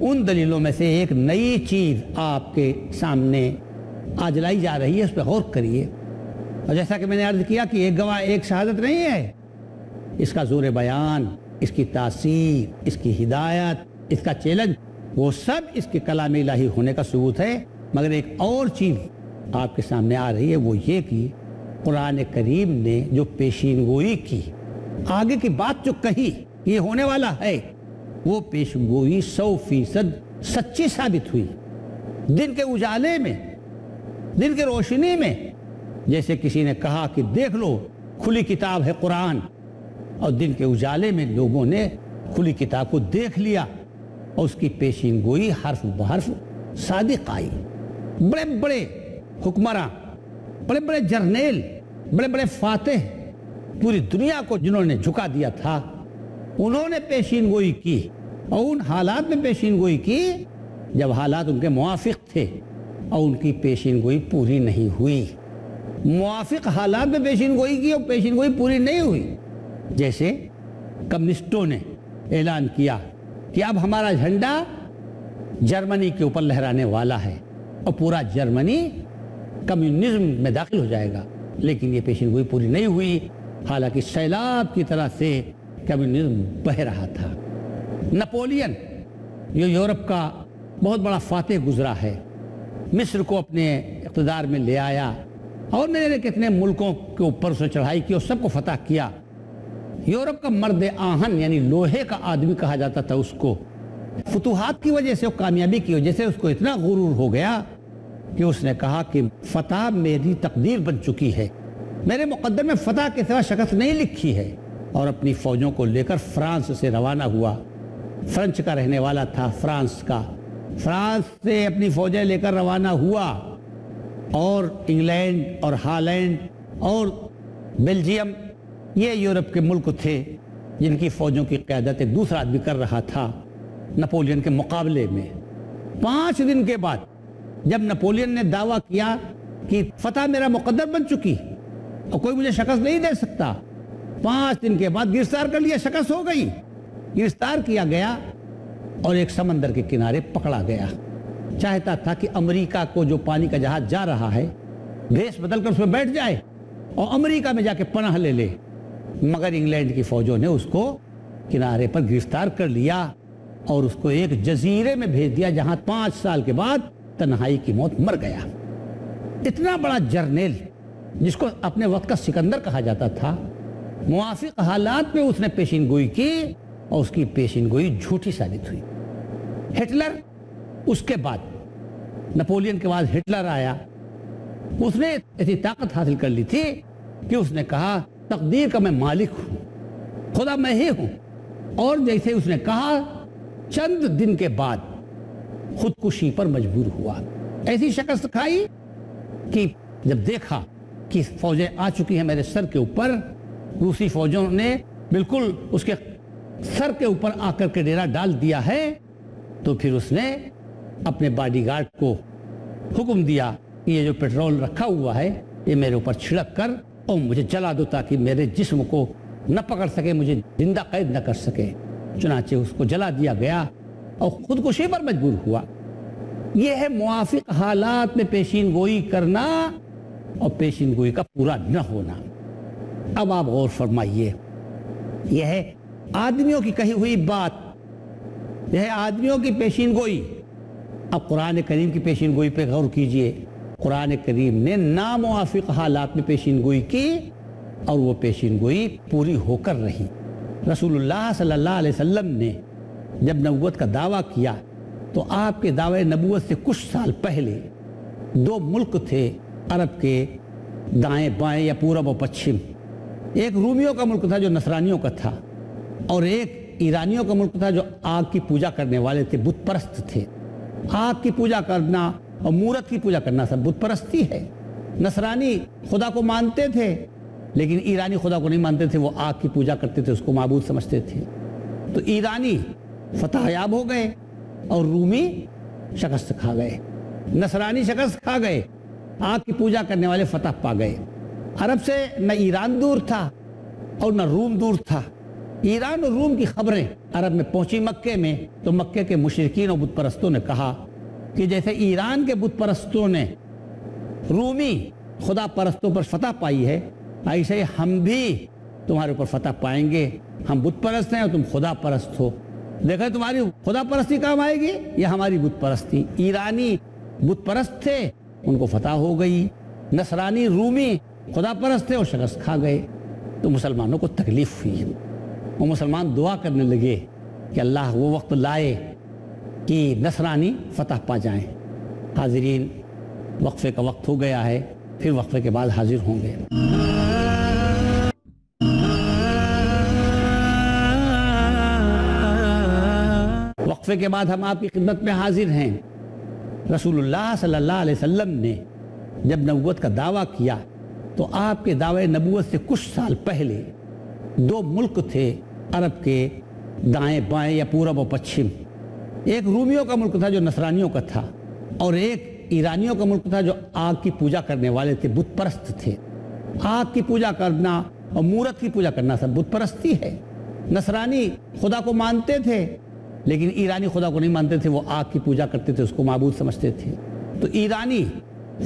ان دلیلوں میں سے ایک نئی چیز آپ کے سامنے آج لائی جا رہی ہے، اس پہ غور کریے۔ اور جیسا کہ میں نے عرض کیا کہ ایک گواہ ایک شہادت نہیں ہے، اس کا زور بیان، اس کی تاثیر، اس کی ہدایت، اس کا چیلنج، وہ سب اس کے کلام الہی ہونے کا ثبوت ہے۔ مگر ایک اور چیز آپ کے سامنے آ رہی ہے، وہ یہ کہ قرآن کریم نے جو پیشین گوئی کی، آگے کی بات جو کہی یہ ہونے والا ہے، وہ پیشین گوئی 100% سچی ثابت ہوئی۔ دن کے اجالے میں، دن کی روشنی میں، جیسے کسی نے کہا کہ دیکھ لو کھلی کتاب ہے قرآن، اور دن کے اجالے میں لوگوں نے کھلی کتاب کو دیکھ لیا اور اس کی پیشین گوئی حرف بحرف صادق آئی۔ بڑے بڑے حکمراں، بڑے بڑے جرنیل، بڑے بڑے فاتح، پوری دنیا کو جنہوں نے جھکا دیا تھا، انہوں نے پیشین گوئی کی، اور ان حالات میں پیشین گوئی کی جب حالات ان کے موافق تھے، اور ان کی پیشین گوئی پوری نہیں ہوئی۔ موافق حالات میں پیشین گوئی کی اور پیشین گوئی پوری نہیں ہوئی۔ جیسے کمیونسٹوں نے اعلان کیا کہ اب ہمارا جھنڈا جرمنی کے اوپر لہرانے والا ہے اور پورا جرمنی کمیونزم میں داخل ہو جائے گا، لیکن یہ پیشین گوئی پوری نہیں ہوئی، حالانکہ سیلاب کی طرح سے کمیونزم بہہ رہا تھا۔ نپولین جو یورپ کا بہت بڑا فاتح گزرا ہے، مصر کو اپنے اقتدار میں لے آیا اور نہ جانے کتنے ملکوں کے اوپر اس نے چڑھائی کی اور سب کو فتح کیا۔ یورپ کا مرد آہن یعنی لوہے کا آدمی کہا جاتا تھا اس کو۔ فتوحات کی وجہ سے اور کامیابی کی وجہ سے اس کو اتنا غرور ہو گیا کہ اس نے کہا کہ فتح میری تقدیر بن چکی ہے، میرے مقدر میں فتح کے سوا شکست نہیں لکھی ہے، اور اپنی فوجوں کو لے کر فرانس سے روانہ ہوا۔ فرانس کا رہنے والا تھا، فرانس سے اپنی فوجیں لے کر روانہ ہوا، اور انگلینڈ اور ہالینڈ اور بیلجیم یہ یورپ کے ملک تھے جن کی فوجوں کی قیادت ایک دوسرا آدمی کر رہا تھا نپولین کے مقابلے میں۔ 5 دن کے بعد جب نپولین نے دعویٰ کیا کہ فتح میرا مقدر بن چکی اور کوئی مجھے شکست نہیں دے سکتا، 5 دن کے بعد گرفتار کر لیا، شکست ہو گئی، گرفتار کیا گیا اور ایک سمندر کے کنارے پکڑا گیا۔ چاہتا تھا کہ امریکہ کو جو پانی کا جہاز جا رہا ہے بھیس بدل کر اس میں بیٹھ جائے اور امریکہ میں جا کے پناہ لے لے، مگر انگلینڈ کی فوجوں نے اس کو کنارے پر گرفتار کر لیا اور اس کو ایک جزیرے میں بھیج دیا جہاں 5 سال کے بعد تنہائی کی موت مر گیا۔ اتنا بڑا جرنیل جس کو اپنے وقت کا سکندر کہا جاتا تھا، موافق حالات میں اس نے پیشین گوئی کی اور اس کی پیشین گوئی جھوٹی ثابت ہوئی۔ ہٹلر، اس کے بعد نپولین کے بعد ہٹلر آیا، اس نے ایسی طاقت حاصل کر لی تھی کہ اس نے کہا تقدیر کا میں مالک ہوں، خدا میں ہی ہوں، اور جیسے اس نے کہا چند دن کے بعد خودکشی پر مجبور ہوا۔ ایسی شکست کھائی کہ جب دیکھا کہ فوجیں آ چکی ہیں میرے سر کے اوپر، روسی فوجوں نے بالکل اس کے سر کے اوپر آ کر کے ڈیرا ڈال دیا ہے، تو پھر اس نے اپنے باڈی گارڈ کو حکم دیا کہ یہ جو پیٹرول رکھا ہوا ہے یہ میرے اوپر چھڑک کر اور مجھے جلا دو تاکہ میرے جسم کو نہ پکڑ سکے، مجھے زندہ قید نہ کر سکے۔ چنانچہ اس کو جلا دیا گیا اور خودکشی پر مجبور ہوا۔ یہ ہے موافق حالات میں پیشین گوئی کرنا اور پیشین گوئی کا پورا نہ ہونا۔ اب آپ غور فرمائیے، یہ ہے آدمیوں کی کہی ہوئی بات، یہ ہے آدمیوں کی پیشین گوئی۔ اب قرآن کریم کی پیشین گوئی پہ غور کیجئے۔ قرآن کریم نے ناموافق حالات میں پیشین گوئی کی اور وہ پیشین گوئی پوری ہو کر رہی۔ رسول اللہ صلی اللہ علیہ وسلم نے جب نبوت کا دعویٰ کیا تو آپ کے دعوے نبوت سے کچھ سال پہلے 2 ملک تھے عرب کے، دائیں بائیں یا پورب و پچھم۔ ایک رومیوں کا ملک تھا جو نصرانیوں کا تھا، اور ایک ایرانیوں کا ملک تھا جو آگ کی پوجا کرنے والے تھے، بت پرست تھے۔ آگ کی پوجا کرنا اور مورت کی پوجا کرنا سب بت پرستی ہے۔ نصرانی خدا کو مانتے تھے لیکن ایرانی خدا کو نہیں مانتے تھے، وہ آگ کی پوجا کرتے تھے، اس کو معبود سمجھتے تھے۔ تو ایرانی فتح یاب ہو گئے اور رومی شکست کھا گئے، نصرانی شکست کھا گئے، آگ کی پوجا کرنے والے فتح پا گئے۔ عرب سے نہ ایران دور تھا اور نہ روم دور تھا، ایران اور روم کی خبریں عرب میں پہنچی مکے میں، تو مکے کے مشرکین اور بت پرستوں نے کہا کہ جیسے ایران کے بت پرستوں نے رومی خدا پرستوں پر فتح پائی ہے، ایسے ہی ہم بھی تمہارے اوپر فتح پائیں گے۔ ہم بت پرست ہیں اور تم خدا پرست ہو، دیکھیں تمہاری خدا پرستی کام آئے گی یا ہماری بت پرستی۔ ایرانی بت پرست تھے، ان کو فتح ہو گئی، نصرانی رومی خدا پرست تھے اور شکست کھا گئے، تو مسلمانوں کو تکلیف ہوئی۔ وہ مسلمان دعا کرنے لگے کہ اللہ وہ وقت لائے کہ نصرانی فتح پا جائیں۔ حاضرین، وقفے کا وقت ہو گیا ہے، پھر وقفے کے بعد حاضر ہوں گے۔ وقفے کے بعد ہم آپ کی خدمت میں حاضر ہیں۔ رسول اللہ صلی اللہ علیہ وسلم نے جب نبوت کا دعویٰ کیا تو آپ کے دعوے نبوت سے کچھ سال پہلے دو ملک تھے عرب کے، دائیں بائیں یا پورب و پچھم۔ ایک رومیوں کا ملک تھا جو نصرانیوں کا تھا، اور ایک ایرانیوں کا ملک تھا جو آگ کی پوجا کرنے والے تھے، بت پرست تھے۔ آگ کی پوجا کرنا اور مورت کی پوجا کرنا سب بت پرستی ہے۔ نصرانی خدا کو مانتے تھے لیکن ایرانی خدا کو نہیں مانتے تھے، وہ آگ کی پوجا کرتے تھے، اس کو معبود سمجھتے تھے۔ تو ایرانی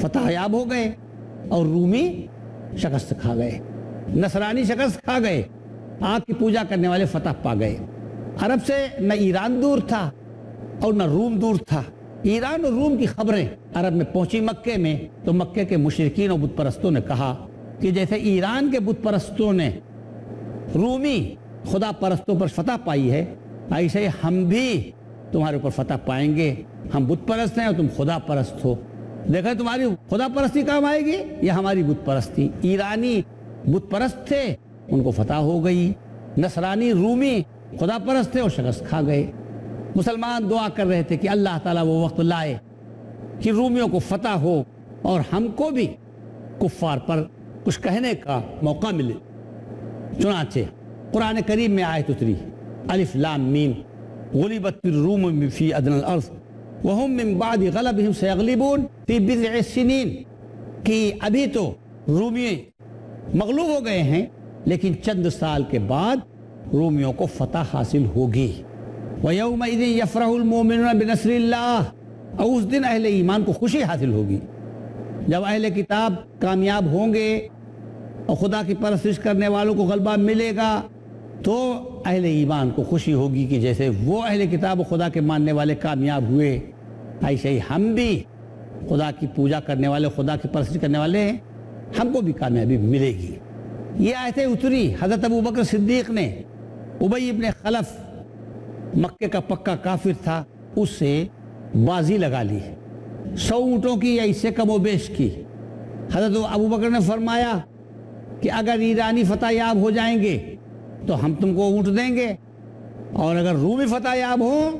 فتح یاب ہو گئے اور رومی شکست کھا گئے، نصرانی شکست کھا گئے، آگ کی پوجا کرنے والے فتح پا گئے۔ عرب سے نہ ایران دور تھا اور نہ روم دور تھا۔ ایران اور روم کی خبریں عرب میں پہنچی مکے میں، تو مکے کے مشرکین اور بت پرستوں نے کہا کہ جیسے ایران کے بت پرستوں نے رومی خدا پرستوں پر فتح پائی ہے، ایسے ہی ہم بھی تمہارے اوپر فتح پائیں گے۔ ہم بت پرست ہیں اور تم خدا پرست ہو، دیکھیں تمہاری خدا پرستی کام آئے گی یا ہماری بت پرستی۔ ایرانی بت پرست تھے، ان کو فتح ہو گئی، نصرانی رومی خدا پرست تھے اور شکست کھا گئے۔ مسلمان دعا کر رہے تھے کہ اللہ تعالیٰ وہ وقت لائے کہ رومیوں کو فتح ہو اور ہم کو بھی کفار پر کچھ کہنے کا موقع ملے۔ چنانچہ قرآن کریم میں آیت اتری، الف لام میم غلبت الروم فی ادنی الارض وہم من بعد غلبہم سیغلبون فی بضع سنین، کہ ابھی تو رومی مغلوب ہو گئے ہیں لیکن چند سال کے بعد رومیوں کو فتح حاصل ہوگی۔ وَيَوْمَئِذٍ يَفْرَحُ الْمُؤْمِنُونَ بِنَصْرِ اللَّهِ، اور اس دن اہل ایمان کو خوشی حاصل ہوگی۔ جب اہل کتاب کامیاب ہوں گے اور خدا کی پرستش کرنے والوں کو غلبہ ملے گا تو اہل ایمان کو خوشی ہوگی کہ جیسے وہ اہل کتاب و خدا کے ماننے والے کامیاب ہوئے، ایسے ہی ہم بھی خدا کی پوجا کرنے والے، خدا کی پرستش کرنے والے ہیں، ہم کو بھی کامیابی ملے گی۔ یہ آیتیں اتری، حضرت ابوبکر صدیق نے ابی ابن خلف، مکے کا پکا کافر تھا، اس سے بازی لگا لی، 100 اونٹوں کی یا اس سے کم و بیش کی۔ حضرت ابوبکر نے فرمایا کہ اگر ایرانی فتح یاب ہو جائیں گے تو ہم تم کو اونٹ دیں گے، اور اگر رومی فتح یاب ہوں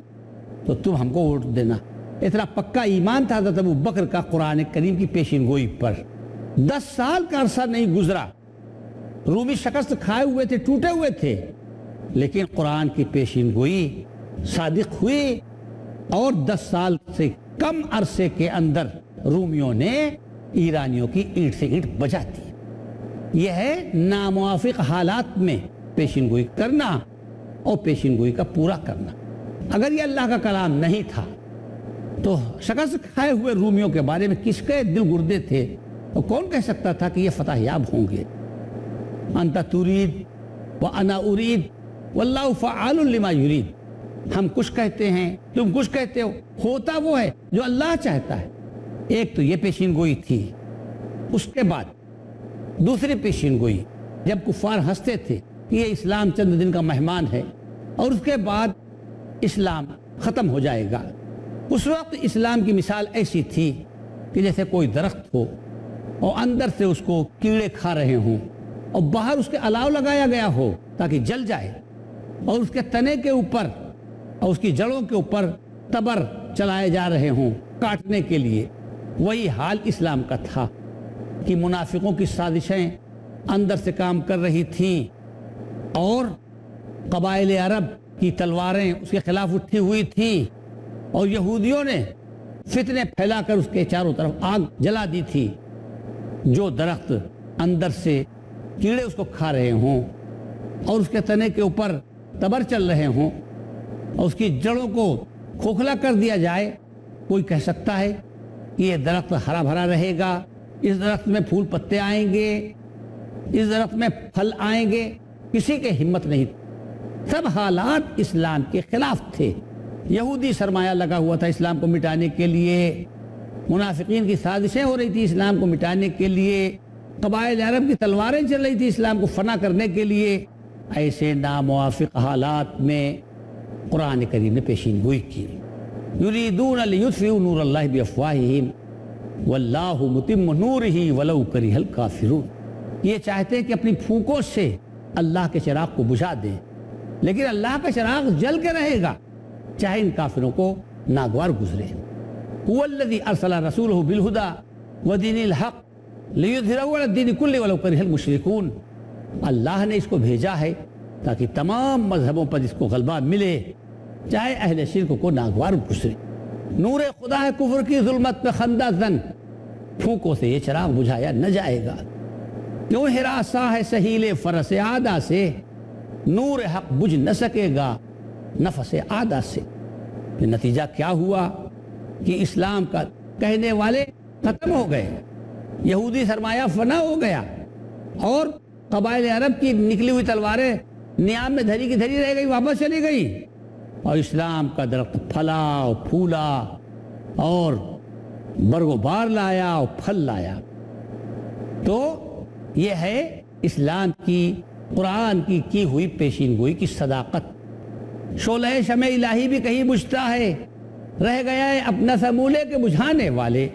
تو تم ہم کو اونٹ دینا۔ اتنا پکا ایمان تھا حضرت ابوبکر کا قرآن کریم کی پیشین گوئی پر۔ 10 سال کا عرصہ نہیں گزرا، رومی شکست کھائے ہوئے تھے، ٹوٹے ہوئے تھے، لیکن قرآن کی پیشین گوئی صادق ہوئی، اور 10 سال سے کم عرصے کے اندر رومیوں نے ایرانیوں کی اینٹ سے اینٹ بجا دی۔ یہ ہے ناموافق حالات میں پیشین گوئی کرنا اور پیشین گوئی کا پورا کرنا۔ اگر یہ اللہ کا کلام نہیں تھا تو شکست کھائے ہوئے رومیوں کے بارے میں کس کے دل گردے تھے، اور کون کہہ سکتا تھا کہ یہ فتح یاب ہوں گے؟ انت ترید وانا ارید واللہ فعال لما یرید، ہم کچھ کہتے ہیں، تم کچھ کہتے ہو، ہوتا وہ ہے جو اللہ چاہتا ہے۔ ایک تو یہ پیشین گوئی تھی۔ اس کے بعد دوسری پیشین گوئی، جب کفار ہنستے تھے کہ یہ اسلام چند دن کا مہمان ہے اور اس کے بعد اسلام ختم ہو جائے گا، اس وقت اسلام کی مثال ایسی تھی کہ جیسے کوئی درخت ہو اور اندر سے اس کو کیڑے کھا رہے ہوں اور باہر اس کے الاؤ لگایا گیا ہو تاکہ جل جائے، اور اس کے تنے کے اوپر اور اس کی جڑوں کے اوپر تبر چلائے جا رہے ہوں کاٹنے کے لیے۔ وہی حال اسلام کا تھا کہ منافقوں کی سازشیں اندر سے کام کر رہی تھیں، اور قبائل عرب کی تلواریں اس کے خلاف اٹھی ہوئی تھیں، اور یہودیوں نے فتنے پھیلا کر اس کے چاروں طرف آگ جلا دی تھی۔ جو درخت اندر سے کیڑے اس کو کھا رہے ہوں اور اس کے تنے کے اوپر تبر چل رہے ہوں اور اس کی جڑوں کو کھوکھلا کر دیا جائے، کوئی کہہ سکتا ہے کہ یہ درخت ہرا بھرا رہے گا، اس درخت میں پھول پتے آئیں گے، اس درخت میں پھل آئیں گے؟ کسی کے ہمت نہیں۔ سب حالات اسلام کے خلاف تھے۔ یہودی سرمایہ لگا ہوا تھا اسلام کو مٹانے کے لیے، منافقین کی سازشیں ہو رہی تھی اسلام کو مٹانے کے لیے، قبائل عرب کی تلواریں چل رہی تھی اسلام کو فنا کرنے کے لیے۔ ایسے ناموافق حالات میں قرآن کریم نے پیشین گوئی کی، یریدون لیطفئوا نور اللہ بافواہہم واللہ متم نورہ ولو کرہ الکافرون۔ یہ چاہتے ہیں کہ اپنی پھونکوں سے اللہ کے چراغ کو بجھا دیں، لیکن اللہ کا چراغ جل کے رہے گا چاہے ان کافروں کو ناگوار گزرے۔ هو الذی ارسل رسولہ بالہدی ودین الحق لیظہرہ علی الدین کلہ ولو کرہ المشرکون۔ اللہ نے اس کو بھیجا ہے تاکہ تمام مذہبوں پر اس کو غلبہ ملے، چاہے اہل شرک کو ناگوار گزرے۔ نور خدا ہے کفر کی ظلمت پہ خندہ زن، پھونکوں سے یہ چراغ بجھایا نہ جائے گا۔ کیوں ہراساں ہے سہیل فرس عادہ سے، نور حق بجھ نہ سکے گا نفس عادہ سے۔ پھر نتیجہ کیا ہوا کہ اسلام کا کہنے والے ختم ہو گئے، یہودی سرمایہ فنا ہو گیا، اور قبائل عرب کی نکلی ہوئی تلواریں نیام میں دھری کی دھری رہ گئی، واپس چلی گئی، اور اسلام کا درخت پھلا اور پھولا اور برگ و بار لایا اور پھل لایا۔ تو یہ ہے اسلام کی، قرآن کی ہوئی پیشین گوئی کی صداقت۔ شعلہ شمع الہی بھی کہیں بجھتا ہے، رہ گیا ہے اپنا سمولے کے بجھانے والے،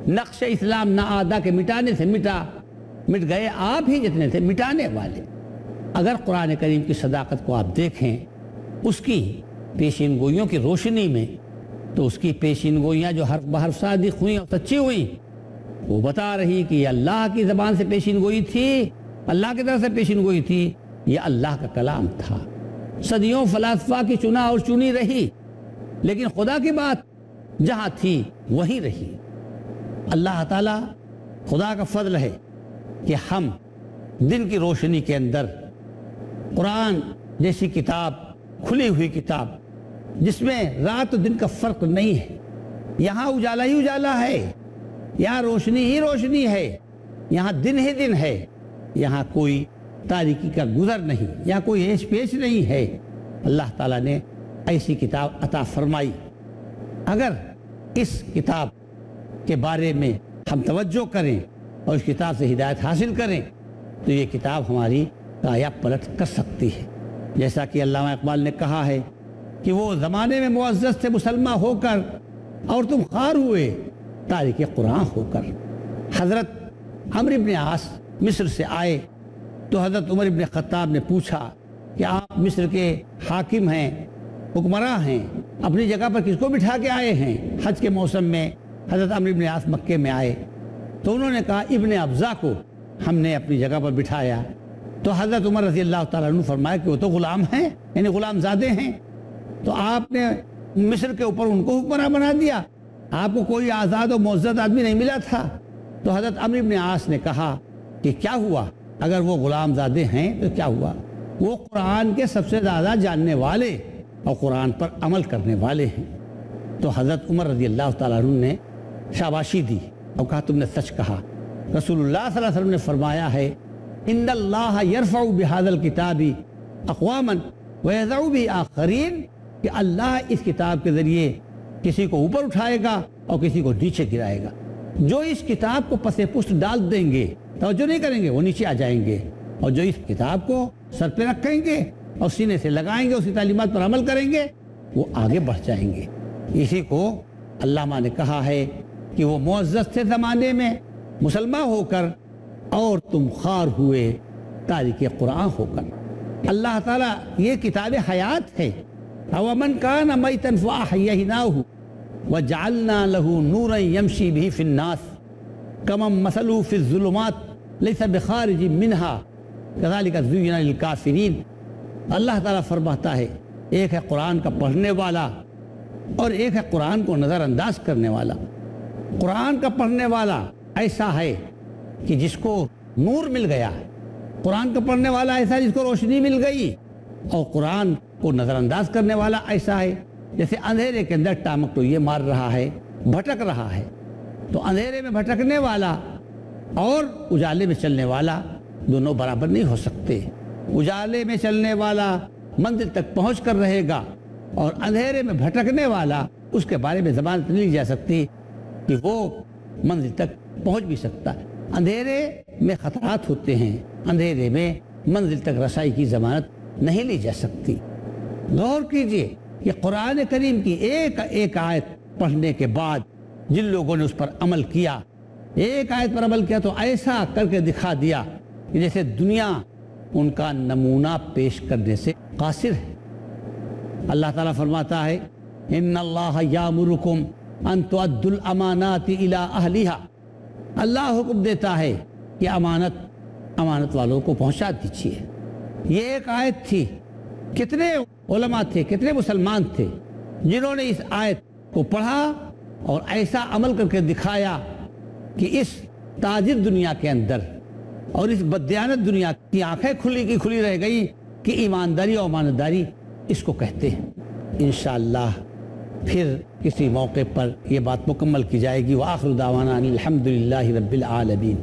نقش اسلام نہ آدھا کے مٹانے سے مٹ گئے آپ ہی جتنے تھے مٹانے والے۔ اگر قرآن کریم کی صداقت کو آپ دیکھیں اس کی پیشین گوئیوں کی روشنی میں، تو اس کی پیشین گوئیاں جو حرف بحرف صادق ہوئیں اور سچی ہوئیں، وہ بتا رہی کہ یہ اللہ کی زبان سے پیشین گوئی تھی، اللہ کی طرف سے پیشین گوئی تھی، یہ اللہ کا کلام تھا۔ صدیوں فلاسفہ کی چنا اور چنی رہی، لیکن خدا کی بات جہاں تھی وہیں رہی۔ اللہ تعالیٰ خدا کا فضل ہے کہ ہم دن کی روشنی کے اندر قرآن جیسی کتاب، کھلی ہوئی کتاب جس میں رات و دن کا فرق نہیں ہے، یہاں اجالا ہی اجالا ہے، یہاں روشنی ہی روشنی ہے، یہاں دن ہی دن ہے، یہاں کوئی تاریکی کا گزر نہیں، یہاں کوئی ہیچ پیچ نہیں ہے۔ اللہ تعالیٰ نے ایسی کتاب عطا فرمائی۔ اگر اس کتاب کے بارے میں ہم توجہ کریں اور اس کتاب سے ہدایت حاصل کریں تو یہ کتاب ہماری کایا پلٹ کر سکتی ہے۔ جیسا کہ علامہ اقبال نے کہا ہے کہ وہ زمانے میں معزز تھے مسلمان ہو کر، اور تم خوار ہوئے تارک قرآن ہو کر۔ حضرت عمرو بن عاص مصر سے آئے تو حضرت عمر بن خطاب نے پوچھا کہ آپ مصر کے حاکم ہیں، حکمراں ہیں، اپنی جگہ پر کس کو بٹھا کے آئے ہیں؟ حج کے موسم میں حضرت عمرو بن عاص مکے میں آئے تو انہوں نے کہا ابن ابزا کو ہم نے اپنی جگہ پر بٹھایا۔ تو حضرت عمر رضی اللہ تعالیٰ عنہ فرمایا کہ وہ تو غلام ہیں، یعنی غلام زادے ہیں، تو آپ نے مصر کے اوپر ان کو حکمراں بنا دیا، آپ کو کوئی آزاد و معزز آدمی نہیں ملا تھا۔ تو حضرت عمرو بن عاص نے کہا کہ کیا ہوا اگر وہ غلام زادے ہیں تو کیا ہوا؟ وہ قرآن کے سب سے زیادہ جاننے والے اور قرآن پر عمل کرنے والے ہیں۔ تو حضرت عمر رضی اللہ تعالیٰ عنہ نے شاباشی دی اور کہا تم نے سچ کہا۔ رسول اللہ صلی اللہ علیہ وسلم نے فرمایا ہے ان اللہ یرفع بہذا الکتاب اقواما ویضع بآخرین، کہ اللہ اس کتاب کے ذریعے کسی کو اوپر اٹھائے گا اور کسی کو نیچے گرائے گا۔ جو اس کتاب کو پس پشت ڈال دیں گے، توجہ نہیں کریں گے، وہ نیچے آ جائیں گے، اور جو اس کتاب کو سر پہ رکھیں گے اور سینے سے لگائیں گے، اس کی تعلیمات پر عمل کریں گے، وہ آگے بڑھ جائیں گے۔ اسی کو علامہ نے کہا ہے کہ وہ معزز تھے زمانے میں مسلمان ہو کر، اور تم خوار ہوئے تارک قرآن ہو کر۔ اللہ تعالیٰ یہ کتاب حیات ہے۔ أَوَمَنْ كَانَ مَيْتًا فَأَحْيَيْنَاهُ وَجَعَلْنَا لَهُ نُورًا يَمْشِي بِهِ فِي النَّاسِ كَمَنْ مَثَلُهُ فِي الظُّلُمَاتِ لَيْسَ بِخَارِجٍ مِّنْهَا كَذَلِكَ زُيِّنَ لِلْكَافِرِينَ۔ اللہ تعالیٰ فرماتا ہے ایک ہے قرآن کا پڑھنے والا اور ایک ہے قرآن کو نظر انداز کرنے والا۔ قرآن کا پڑھنے والا ایسا ہے کہ جس کو نور مل گیا ہے، قرآن کا پڑھنے والا ایسا جس کو روشنی مل گئی، اور قرآن کو نظر انداز کرنے والا ایسا ہے جیسے اندھیرے کے اندر ٹامک تو یہ مار رہا ہے، بھٹک رہا ہے۔ تو اندھیرے میں بھٹکنے والا اور اجالے میں چلنے والا دونوں برابر نہیں ہو سکتے۔ اجالے میں چلنے والا منزل تک پہنچ کر رہے گا، اور اندھیرے میں بھٹکنے والا اس کے بارے میں ضمانت نہیں لی جا سکتی کہ وہ منزل تک پہنچ بھی سکتا ہے۔ اندھیرے میں خطرات ہوتے ہیں، اندھیرے میں منزل تک رسائی کی ضمانت نہیں لی جا سکتی۔ غور کیجئے کہ قرآن کریم کی ایک ایک آیت پڑھنے کے بعد جن لوگوں نے اس پر عمل کیا، ایک آیت پر عمل کیا تو ایسا کر کے دکھا دیا کہ جیسے دنیا ان کا نمونہ پیش کرنے سے قاصر ہے۔ اللہ تعالیٰ فرماتا ہے ان اللہ یامرکم ان تؤدوا الامانات الی اہلہا، اللہ حکم دیتا ہے کہ امانت والوں کو پہنچا دیجیے۔ یہ ایک آیت تھی، کتنے علماء تھے، کتنے مسلمان تھے جنہوں نے اس آیت کو پڑھا اور ایسا عمل کر کے دکھایا کہ اس تاجر دنیا کے اندر اور اس بددیانت دنیا کی آنکھیں کھلی کی کھلی رہ گئی کہ ایمانداری اور امانتداری اس کو کہتے ہیں۔ انشاءاللہ پھر کسی موقع پر یہ بات مکمل کی جائے گی۔ وآخر دعوانا ان الحمدللہ رب العالمین۔